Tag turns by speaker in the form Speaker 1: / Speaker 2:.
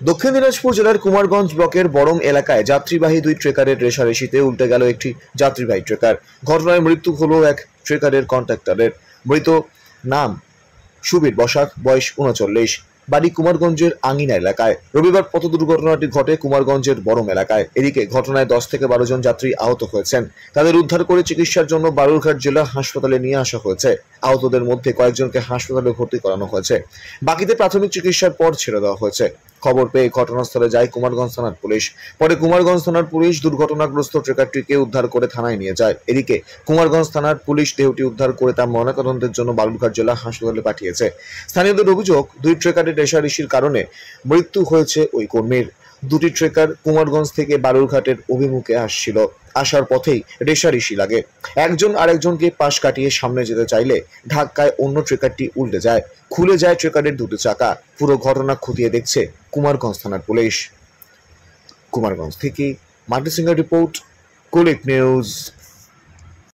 Speaker 1: দক্ষিণ দিনাজপুর জেলার কুমারগঞ্জ ব্লকের বরম এলাকায় যাত্রীবাহী দুই ট্রেকারের রেষারেষিতে উল্টে গেল একটি যাত্রীবাহী ট্রেকার। ঘটনায় মৃত্যু হলো এক ট্রেকারের কন্ট্রাক্টরের। মৃত নাম সুবীর বসাক, বয়স ৩৯, বাড়ি কুমারগঞ্জের আঙিনা এলাকায়। রবিবার পথ দুর্ঘটনাটি ঘটে কুমারগঞ্জের বরম এলাকায়। এদিকে ঘটনায় 10 থেকে 12 জন যাত্রী আহত হয়েছেন। তাদের উদ্ধার করে চিকিৎসার জন্য বালুরঘাট জেলা হাসপাতালে নিয়ে আসা হয়েছে। আহতদের মধ্যে কয়েকজনকে হাসপাতালে ভর্তি করানো হয়েছে, বাকিদের প্রাথমিক চিকিৎসার পর ছেড়ে দেওয়া হয়েছে। খবর পেয়ে ঘটনাস্থলে যায় কুমারগঞ্জ থানার পুলিশ। পরে কুমারগঞ্জ থানার পুলিশ দুর্ঘটনাগ্রস্ত ট্রেকারটিকে উদ্ধার করে থানায় নিয়ে যায়। এদিকে কুমারগঞ্জ থানার পুলিশ দেহটি উদ্ধার করে তা ময়নাতদন্তের জন্য বালুরঘাট জেলা হাসপাতালে পাঠিয়েছে। স্থানীয়দের অভিযোগ, দুই ট্রেকারের রেষারেষির কারণে মৃত্যু হয়েছে ওই কর্মীর। দুটি ট্রেকার কুমারগঞ্জ থেকে বালুরঘাটের অভিমুখে আসছিল। আসার পথেই রেষারেষি লাগে। একজন আরেকজনকে পাশ কাটিয়ে সামনে যেতে চাইলে ধাক্কায় অন্য ট্রেকারটি উল্টে যায়। খুলে যায় ট্রেকারের দুটো চাকা। পুরো ঘটনা খতিয়ে দেখছে কুমারগঞ্জ থানার পুলিশ। কুমারগঞ্জ থেকে মাটি সিংহের রিপোর্ট, কুলিক নিউজ।